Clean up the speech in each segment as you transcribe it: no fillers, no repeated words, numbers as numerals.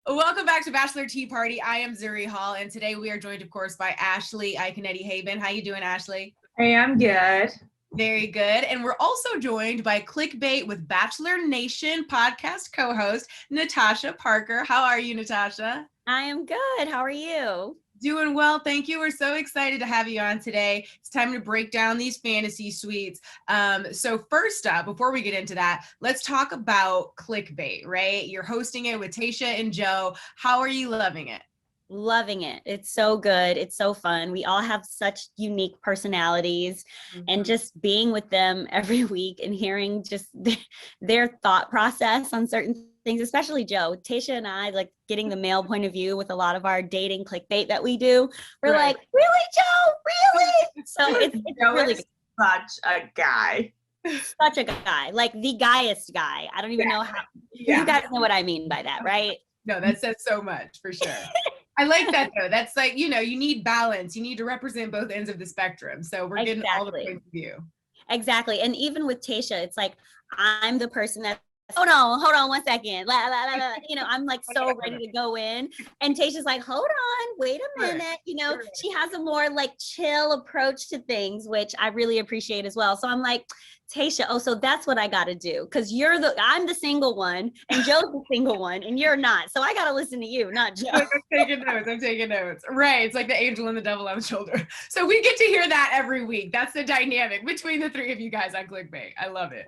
Welcome back to Bachelor Tea Party. I am Zuri Hall, and today we are joined, of course, by Ashley Iaconetti Haibon. How you doing, Ashley? Hey, I'm good. Very good. And we're also joined by Clickbait with Bachelor Nation podcast co-host, Natasha Parker. How are you, Natasha? I am good. How are you? Doing well, thank you. We're so excited to have you on today. It's time to break down these fantasy suites. So first up, before we get into that, let's talk about Clickbait, right? You're hosting it with Tayshia and Joe. How are you loving it? Loving it. It's so good. It's so fun. We all have such unique personalities, and just being with them every week and hearing just their thought process on certain things, especially Joe. Tayshia and I, like, getting the male point of view with a lot of our dating clickbait that we do. We're like, really, Joe? Really? So it's Joe really is such a guy. Such a guy, like the guyest guy. I don't even know how. You guys know what I mean by that, right? No, that says so much for sure. I like that though. That's like, you need balance. You need to represent both ends of the spectrum. So we're getting all the points of view. Exactly. And even with Tayshia, it's like, I'm the person that, hold on 1 second. I'm like so ready to go in. And Tayshia's like, hold on, wait a minute. She has a more like chill approach to things, which I really appreciate as well. So I'm like, Tayshia, so that's what I got to do. Cause I'm the single one and Joe's the single one and you're not. So I got to listen to you, not Joe. I'm taking notes. Right. It's like the angel and the devil on the shoulder. So we get to hear that every week. That's the dynamic between the three of you guys on Clickbait. I love it.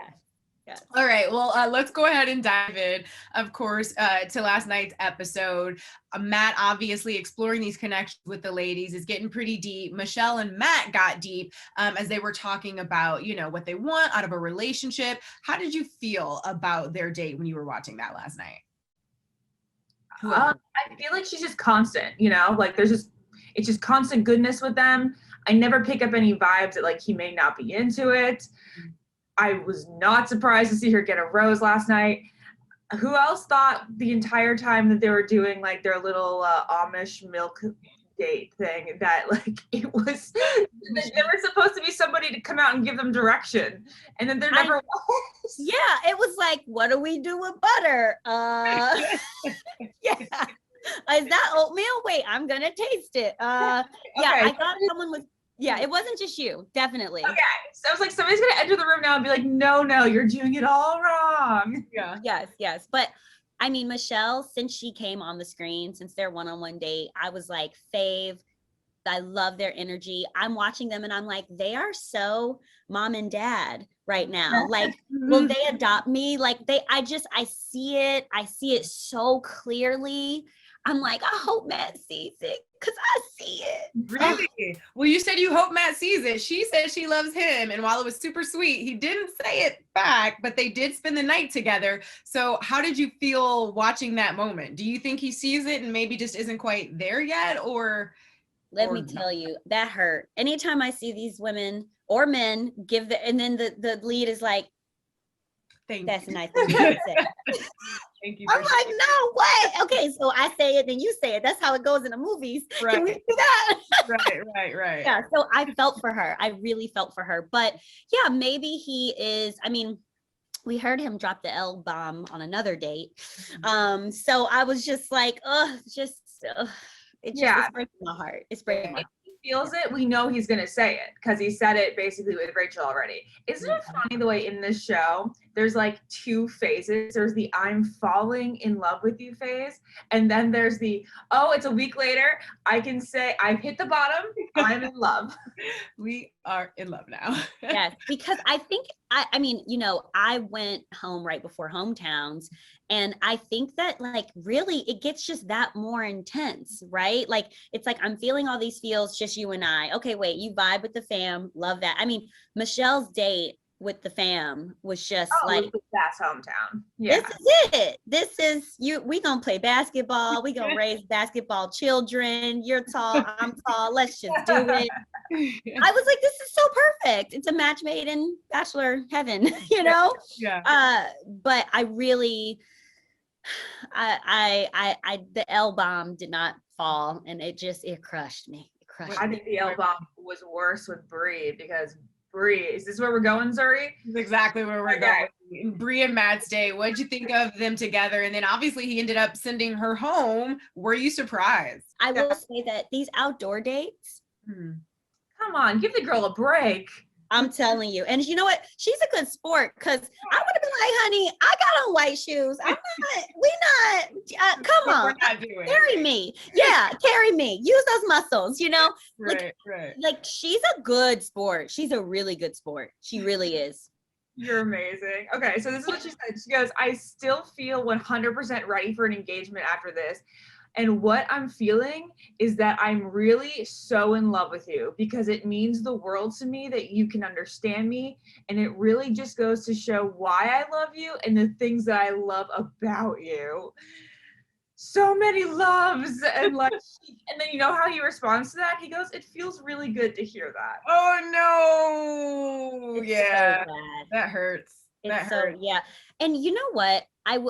Yes. All right, well, let's go ahead and dive in, of course, to last night's episode. Matt obviously exploring these connections with the ladies is getting pretty deep. Michelle and Matt got deep as they were talking about, what they want out of a relationship. How did you feel about their date when you were watching that last night? I feel like she's just constant, like it's just constant goodness with them. I never pick up any vibes that like he may not be into it. I was not surprised to see her get a rose last night. Who else thought the entire time that they were doing like their little Amish milk date thing that like it was they were supposed to be somebody to come out and give them direction, and then there never was. Yeah, it was like, what do we do with butter? Yeah. Is that oatmeal? Wait, I'm gonna taste it. Yeah, okay. I thought someone was. Yeah, it wasn't just you, definitely. Okay, so I was like, somebody's gonna enter the room now and be like, no, you're doing it all wrong. Yeah. Yes. But I mean, Michelle, since she came on the screen, since their one-on-one date, I was like, fave. I love their energy. I'm watching them and I'm like, they are so mom and dad right now. Like, will they adopt me? Like I see it. I see it so clearly. I'm like, I hope Matt sees it because I see it. Really? Well, you said you hope Matt sees it. She said she loves him. And while it was super sweet, he didn't say it back, but they did spend the night together. So how did you feel watching that moment? Do you think he sees it and maybe just isn't quite there yet? Or let me tell you, that hurt. Anytime I see these women or men give and then the lead is like, that's a nice thing to say. Thank you. I'm like, no way. Okay, so I say it, then you say it. That's how it goes in the movies. Right. Can we do that? Right. Yeah, so I felt for her. I really felt for her. But yeah, maybe he is, I mean, we heard him drop the L bomb on another date. So I was just like, it's breaking my heart. It's breaking my heart. Feels it, we know he's gonna say it because he said it basically with Rachel already. Isn't it funny the way in this show there's like two phases? There's the I'm falling in love with you phase, and then there's the it's a week later, I can say I've hit the bottom, I'm in love. We are in love now. Yes, because I think I mean, I went home right before hometowns, and I think that like really it gets just that more intense, right? Like it's like I'm feeling all these feels, just you and I. Okay, wait, you vibe with the fam, love that. I mean, Michelle's date with the fam was just like that's hometown. Yeah, this is it. This is you. We gonna play basketball. We gonna raise basketball children. You're tall, I'm tall. Let's just do it. I was like, this is so perfect. It's a match made in Bachelor heaven, Yeah. But I really, the L bomb did not fall, and it crushed me. I think the L bomb was worse with Bree because Bree. Is this where we're going, Zuri? This is exactly where we're going. Bree and Matt's day. What'd you think of them together? And then obviously he ended up sending her home. Were you surprised? I will say that these outdoor dates, Come on, give the girl a break. I'm telling you. And you know what? She's a good sport because I would have been like, honey, I got on white shoes. Come on. We're not doing Carry me. Yeah, carry me. Use those muscles, you know? Right. Like she's a good sport. She's a really good sport. She really is. You're amazing. Okay, so this is what she said. She goes, I still feel 100% ready for an engagement after this. And what I'm feeling is that I'm really so in love with you because it means the world to me that you can understand me. And it really just goes to show why I love you and the things that I love about you. So many loves. And like, and then you know how he responds to that? He goes, it feels really good to hear that. Oh no. It's Yeah. so bad. That hurts. It's so, yeah. And you know what?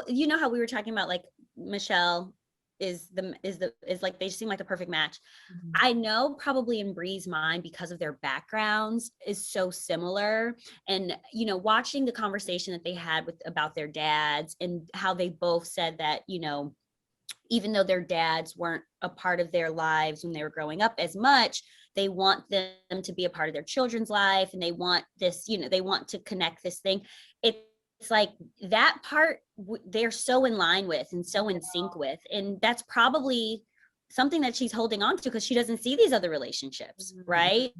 You know how we were talking about like Michelle is like they seem like the perfect match. I know probably in Bree's mind because of their backgrounds is so similar, and you know, watching the conversation that they had about their dads and how they both said that, you know, even though their dads weren't a part of their lives when they were growing up as much, they want them to be a part of their children's life, and they want this, you know, they want to connect this thing. It's like that part they're so in line with and so in sync with, and that's probably something that she's holding on to because she doesn't see these other relationships, right?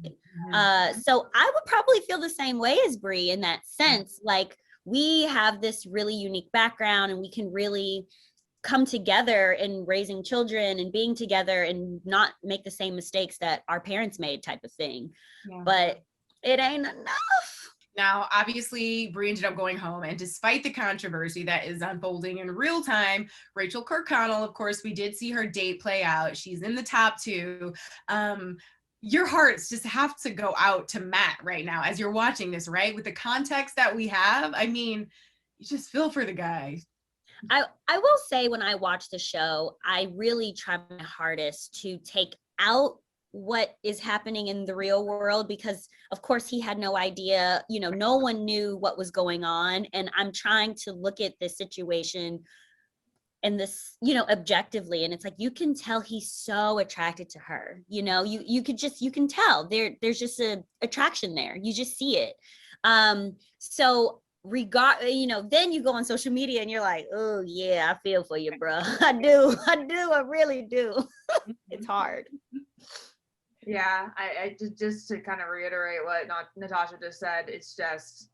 So I would probably feel the same way as Bree in that sense. Like we have this really unique background and we can really come together in raising children and being together and not make the same mistakes that our parents made type of thing. But it ain't enough. Now, obviously, Bree ended up going home, and despite the controversy that is unfolding in real time, Rachel Kirkconnell, of course, we did see her date play out. She's in the top 2. Your hearts just have to go out to Matt right now as you're watching this, right? With the context that we have, I mean, you just feel for the guy. I will say when I watch the show, I really try my hardest to take out what is happening in the real world because of course he had no idea, you know, no one knew what was going on, and I'm trying to look at this situation and this, you know, objectively, and it's like you can tell he's so attracted to her, you know, you can tell there's just a attraction there, you just see it. So you know, then you go on social media and you're like, oh yeah, I feel for you, bro. I really do. It's hard. Yeah, I just to kind of reiterate what Natasha just said, it's just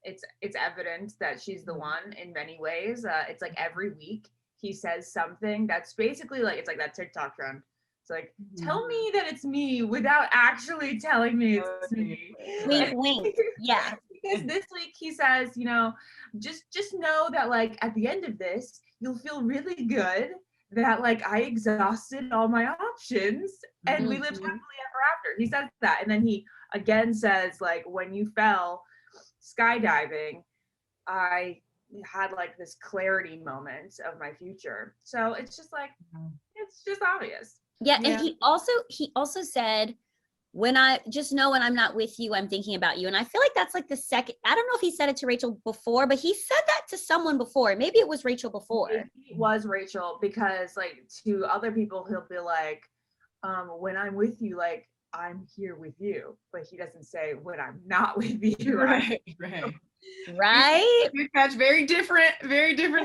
it's evident that she's the one in many ways. It's like every week he says something that's basically like, it's like that TikTok trend. It's like, tell me that it's me without actually telling me it's me. Wink, wink. Yeah. Because this week he says, you know, just know that like at the end of this, you'll feel really good that like I exhausted all my options and we lived happily ever after. He says that. And then he again says like, when you fell skydiving, I had like this clarity moment of my future. So it's just like, it's just obvious. Yeah. And he also said, when I just know when I'm not with you, I'm thinking about you. And I feel like that's like the second, I don't know if he said it to Rachel before, but he said that to someone before. Maybe it was Rachel before. It was Rachel, because like to other people, he'll be like, when I'm with you, like I'm here with you. But he doesn't say when I'm not with you. Right. Right? We catch very different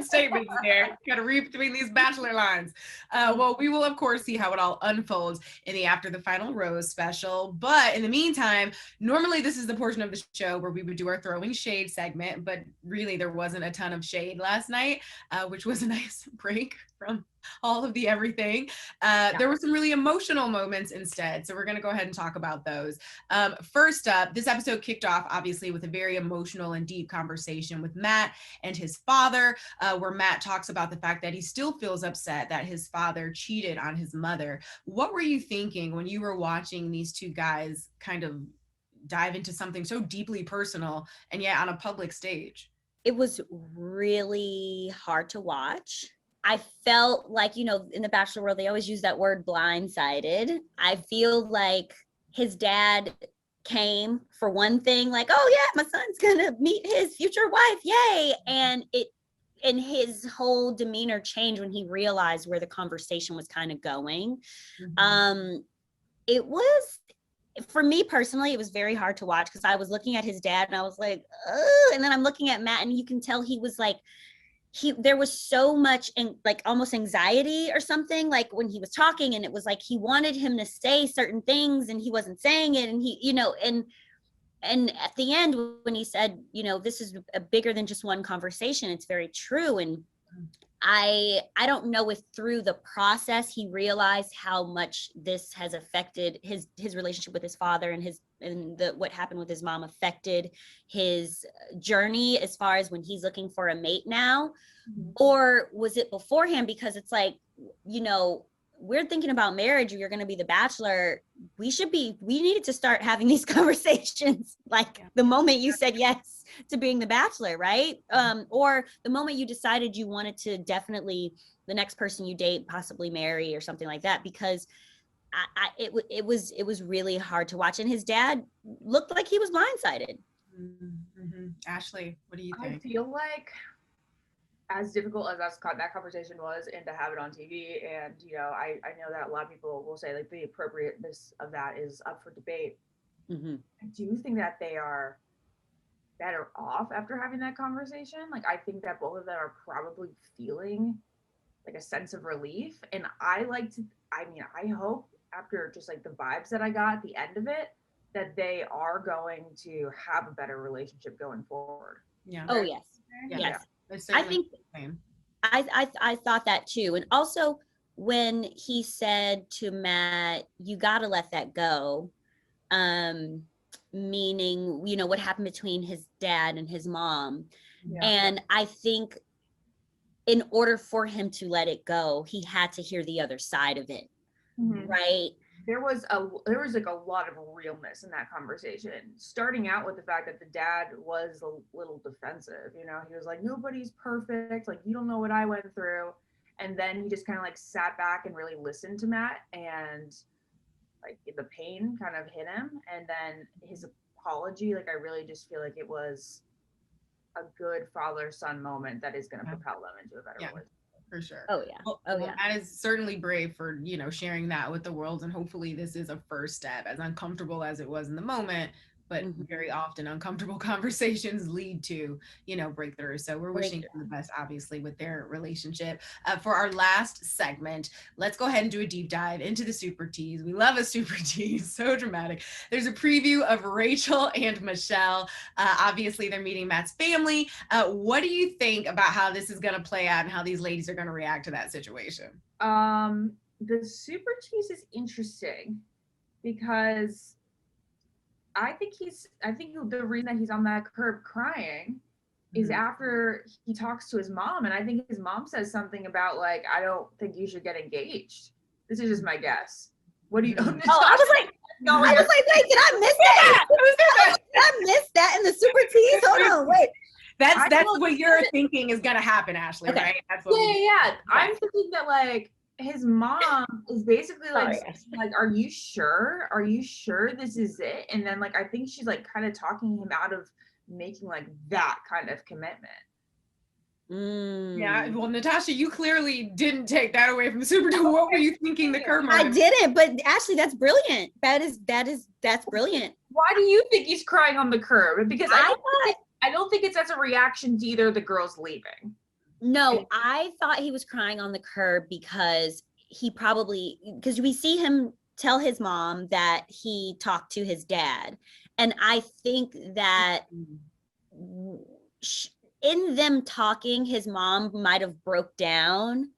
statements there. Got to read between these Bachelor lines. Well, we will, of course, see how it all unfolds in the After the Final Rose special. But in the meantime, normally this is the portion of the show where we would do our throwing shade segment, but really there wasn't a ton of shade last night, which was a nice break from all of the everything. There were some really emotional moments instead. So we're going to go ahead and talk about those. First up, this episode kicked off obviously with a very emotional and deep conversation with Matt and his father, where Matt talks about the fact that he still feels upset that his father cheated on his mother. What were you thinking when you were watching these two guys kind of dive into something so deeply personal and yet on a public stage? It was really hard to watch. I felt like, you know, in the Bachelor world, they always use that word blindsided. I feel like his dad came for one thing, like, oh yeah, my son's gonna meet his future wife, yay. And his whole demeanor changed when he realized where the conversation was kind of going. It was, for me personally, it was very hard to watch because I was looking at his dad and I was like, ugh. And then I'm looking at Matt and you can tell he was like, there was so much like almost anxiety or something, like when he was talking, and it was like he wanted him to say certain things and he wasn't saying it, and he, and at the end when he said, this is a bigger than just one conversation, it's very true. And I don't know if through the process he realized how much this has affected his relationship with his father, and what happened with his mom affected his journey as far as when he's looking for a mate now. Or was it beforehand? Because it's like, we're thinking about marriage, you're going to be the bachelor. We needed to start having these conversations like the moment you said yes to being the bachelor, right? Or the moment you decided you wanted to definitely the next person you date possibly marry or something like that, because it was really hard to watch, and his dad looked like he was blindsided. Ashley, what do you think? I feel like, as difficult as that conversation was, and to have it on TV, and I know that a lot of people will say like the appropriateness of that is up for debate. I do think that they are better off after having that conversation. Like, I think that both of them are probably feeling like a sense of relief, and I hope after just like the vibes that I got at the end of it, that they are going to have a better relationship going forward. Yeah. Oh yes. Yeah. Yes. I think I thought that too. And also when he said to Matt, you got to let that go, meaning, what happened between his dad and his mom. Yeah. And I think in order for him to let it go, he had to hear the other side of it. Right. There was like a lot of realness in that conversation, starting out with the fact that the dad was a little defensive. He was like, nobody's perfect, like, you don't know what I went through. And then he just kind of like sat back and really listened to Matt, and like the pain kind of hit him. And then his apology, like, I really just feel like it was a good father-son moment that is going to propel them into a better relationship. For sure. Oh yeah. Well, that is certainly brave for, sharing that with the world. And hopefully this is a first step, as uncomfortable as it was in the moment, but very often uncomfortable conversations lead to, breakthroughs. So we're wishing them the best, obviously, with their relationship. For our last segment, let's go ahead and do a deep dive into the super tease. We love a super tease, so dramatic. There's a preview of Rachel and Michelle. Obviously, they're meeting Matt's family. What do you think about how this is going to play out and how these ladies are going to react to that situation? The super tease is interesting because I think the reason that he's on that curb crying is after he talks to his mom, and I think his mom says something about like, I don't think you should get engaged. This is just my guess. What do you? I was like, wait, did I miss that? Did I miss that in the super tease? Hold on, wait. That's what you're thinking is gonna happen, Ashley, right? That's what I'm thinking that like his mom is basically like, are you sure? Are you sure this is it? And then like, I think she's like kind of talking him out of making like that kind of commitment. Yeah, well, Natasha, you clearly didn't take that away from the super tease. What were you thinking the curb? I didn't, but Ashley, that's brilliant. That's brilliant. Why do you think he's crying on the curb? Because I don't think it's as a reaction to either the girls leaving. No, I thought he was crying on the curb because because we see him tell his mom that he talked to his dad. And I think that in them talking, his mom might have broke down.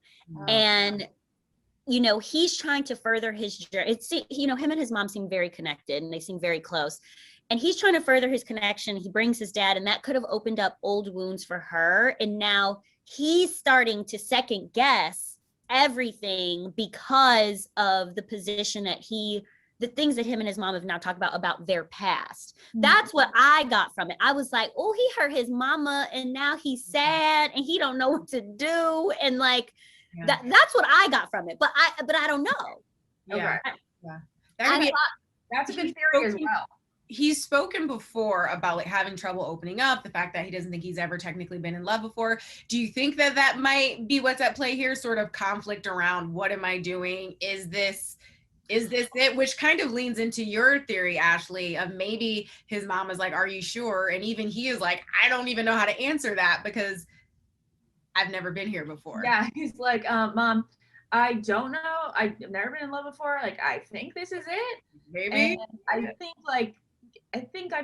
And, he's trying to further his journey. Him and his mom seem very connected and they seem very close. And he's trying to further his connection. He brings his dad, and that could have opened up old wounds for her. And now he's starting to second guess everything because of the position that the things that him and his mom have now talked about their past. That's what I got from it. I was like, oh, he hurt his mama and now he's sad and he don't know what to do. And like, that's what I got from it. But I don't know. Yeah. That's a good theory as well. he's spoken before about like having trouble opening up, the fact that he doesn't think he's ever technically been in love before. Do you think that that might be what's at play here? Sort of conflict around, what am I doing? Is this it? Which kind of leans into your theory, Ashley, of maybe his mom is like, are you sure? And even he is like, I don't even know how to answer that because I've never been here before. Yeah, he's like, Mom, I don't know. I've never been in love before. Like, I think this is it. Maybe. And I think I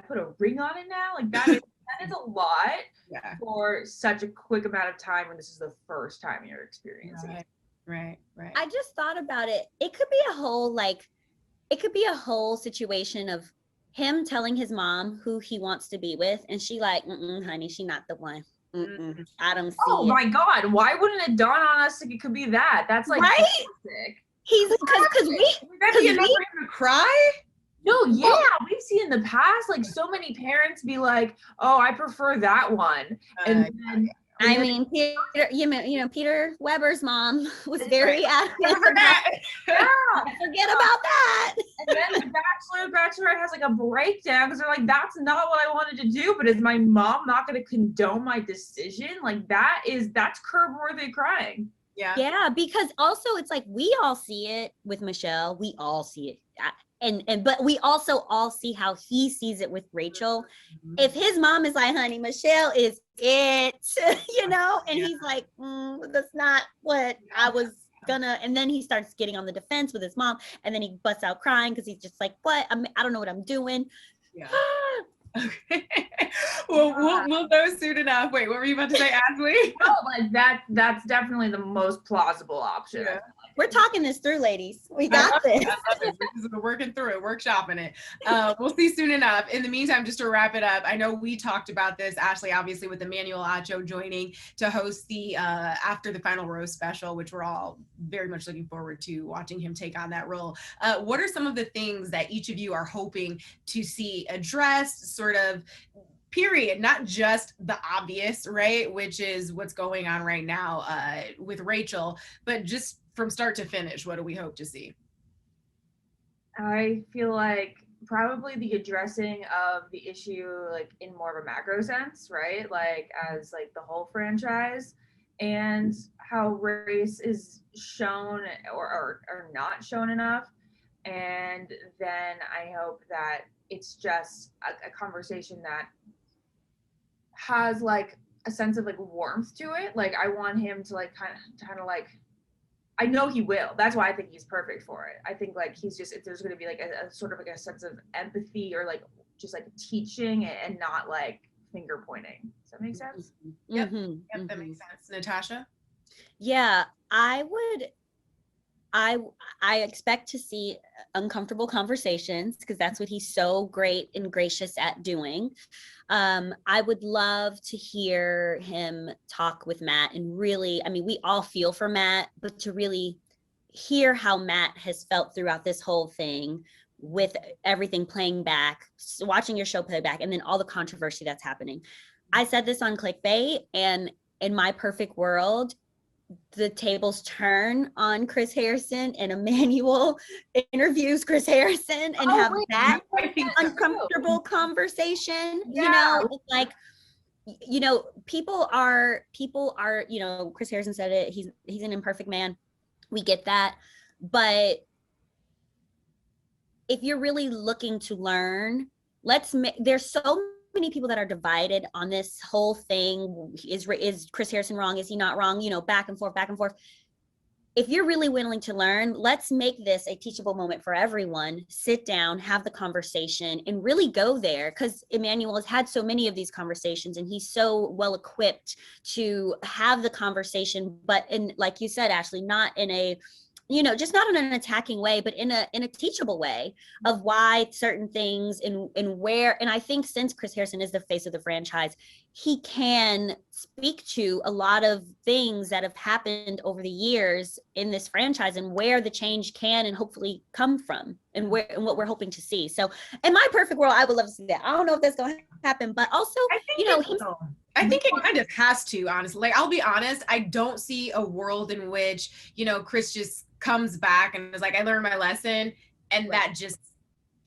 put a ring on it now. Like that is a lot for such a quick amount of time when this is the first time you're experiencing it. Right. I just thought about it. It could be a whole situation of him telling his mom who he wants to be with, and she like, honey, she not the one. I don't see Oh my God, why wouldn't it dawn on us like it could be that? That's like right? Classic. He's because we to cry? No, yeah, we've seen in the past like so many parents be like, "Oh, I prefer that one," and then I mean, Peter Weber's mom was very adamant about forget about that. And then the Bachelorette has like a breakdown because they're like, that's not what I wanted to do, but is my mom not going to condone my decision? Like that's curb-worthy crying. Yeah, because also it's like we all see it with Michelle. We all see it. But we also all see how he sees it with Rachel. If his mom is like, honey, Michelle is it, and he's like, that's not what I was gonna, and then he starts getting on the defense with his mom, and then he busts out crying because he's just like, what? I don't know what I'm doing. Yeah. Okay. Well, we'll know soon enough. Wait, what were you about to say, Ashley? No, like that's definitely the most plausible option. Yeah. We're talking this through, ladies. We got this. We're working through it, workshopping it. We'll see soon enough. In the meantime, just to wrap it up, I know we talked about this, Ashley, obviously with Emmanuel Acho joining to host the After the Final Rose special, which we're all very much looking forward to watching him take on that role. What are some of the things that each of you are hoping to see addressed, sort of, period, not just the obvious, right, which is what's going on right now with Rachel, but just from start to finish, what do we hope to see? I feel like probably the addressing of the issue like in more of a macro sense, right? Like as like the whole franchise, and how race is shown or not shown enough. And then I hope that it's just a conversation that has like a sense of like warmth to it. Like I want him to like kind of like, I know he will. That's why I think he's perfect for it. I think like he's just, if there's going to be like a sort of like a sense of empathy or like just like teaching and not like finger pointing. Does that make sense? Yep, that makes sense. Natasha? Yeah, I expect to see uncomfortable conversations because that's what he's so great and gracious at doing. I would love to hear him talk with Matt and really, I mean, we all feel for Matt, but to really hear how Matt has felt throughout this whole thing with everything playing back, watching your show play back, and then all the controversy that's happening. I said this on Clickbait, and in my perfect world, the tables turn on Chris Harrison and Emmanuel interviews Chris Harrison and have that uncomfortable conversation. It's like, people are, Chris Harrison said it, he's an imperfect man. We get that. But if you're really looking to learn, there's so many people that are divided on this whole thing. Is Chris Harrison wrong? Is he not wrong? Back and forth. If you're really willing to learn, let's make this a teachable moment for everyone. Sit down, have the conversation, and really go there, because Emmanuel has had so many of these conversations and he's so well equipped to have the conversation, but in, like you said, Ashley, not in a just not in an attacking way, but in a teachable way of why certain things and where. And I think since Chris Harrison is the face of the franchise, he can speak to a lot of things that have happened over the years in this franchise and where the change can and hopefully come from and what we're hoping to see. So in my perfect world, I would love to see that. I don't know if that's going to happen, but also, I think it kind of has to, honestly. Like, I'll be honest, I don't see a world in which, Chris just comes back and is like, I learned my lesson, and that just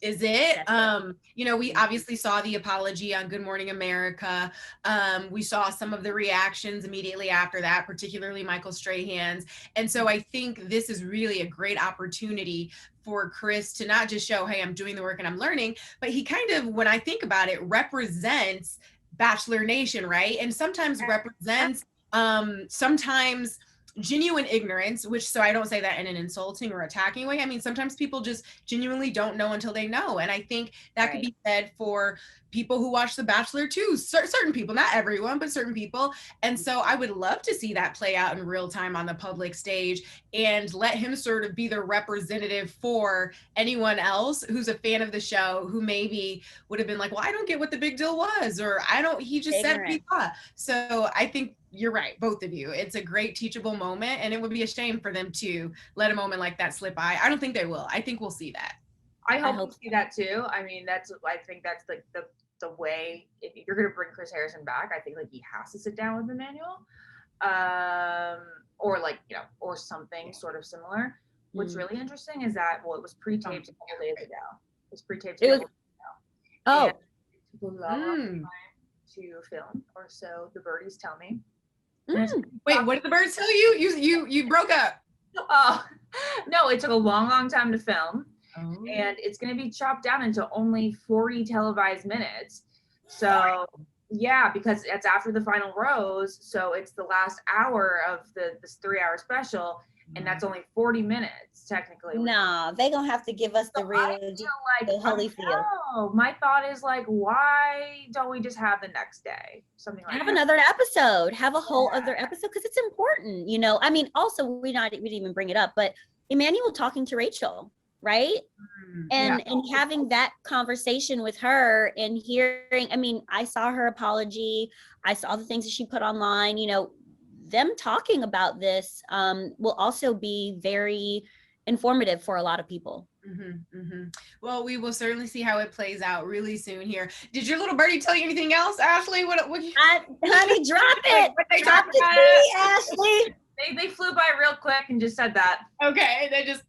Is it? That's You know, we obviously saw the apology on Good Morning America. We saw some of the reactions immediately after that, particularly Michael Strahan's. And so I think this is really a great opportunity for Chris to not just show, hey, I'm doing the work and I'm learning, but he kind of, when I think about it, represents Bachelor Nation, right? And sometimes represents sometimes genuine ignorance, which, so I don't say that in an insulting or attacking way. I mean, sometimes people just genuinely don't know until they know. And I think that could be said for people who watch The Bachelor too, certain people, not everyone, but certain people. And so I would love to see that play out in real time on the public stage and let him sort of be the representative for anyone else who's a fan of the show who maybe would have been like, well, I don't get what the big deal was, or he just said what he thought. So I think you're right, both of you. It's a great teachable moment, and it would be a shame for them to let a moment like that slip by. I don't think they will. I think we'll see that. I hope we'll see that too. I mean, I think that's like the way, if you're gonna bring Chris Harrison back, I think like he has to sit down with Emmanuel, or like, you know, or something sort of similar. What's really interesting is that, well, it was pre-taped a couple days ago. It was pre-taped a couple days ago. Oh. And it took a long time to film, or so the birdies tell me. Wait, what did the birds tell you? You broke up. Oh, no, it took a long time to film. And it's going to be chopped down into only 40 televised minutes. So yeah, because it's after the final rose. So it's the last hour of this 3-hour special. And that's only 40 minutes technically. No, they're going to have to give us the real, the Holyfield. No, my thought is like, why don't we just have the next day? Something like that. Have another episode, have a whole other episode, because it's important, you know. I mean, also we didn't even bring it up, but Emmanuel talking to Rachel, right? And having that conversation with her and hearing, I mean, I saw her apology, I saw the things that she put online, you know, them talking about this will also be very informative for a lot of people. Well, we will certainly see how it plays out really soon here. Did your little birdie tell you anything else, Ashley? What honey, drop it. Drop it, Ashley. They flew by real quick and just said that. Okay, they just,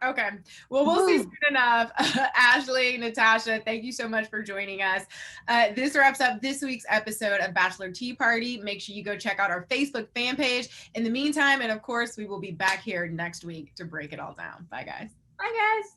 okay. Well, we'll see soon enough. Ashley, Natasha, thank you so much for joining us. This wraps up this week's episode of Bachelor Tea Party. Make sure you go check out our Facebook fan page. In the meantime, and of course, we will be back here next week to break it all down. Bye, guys. Bye, guys.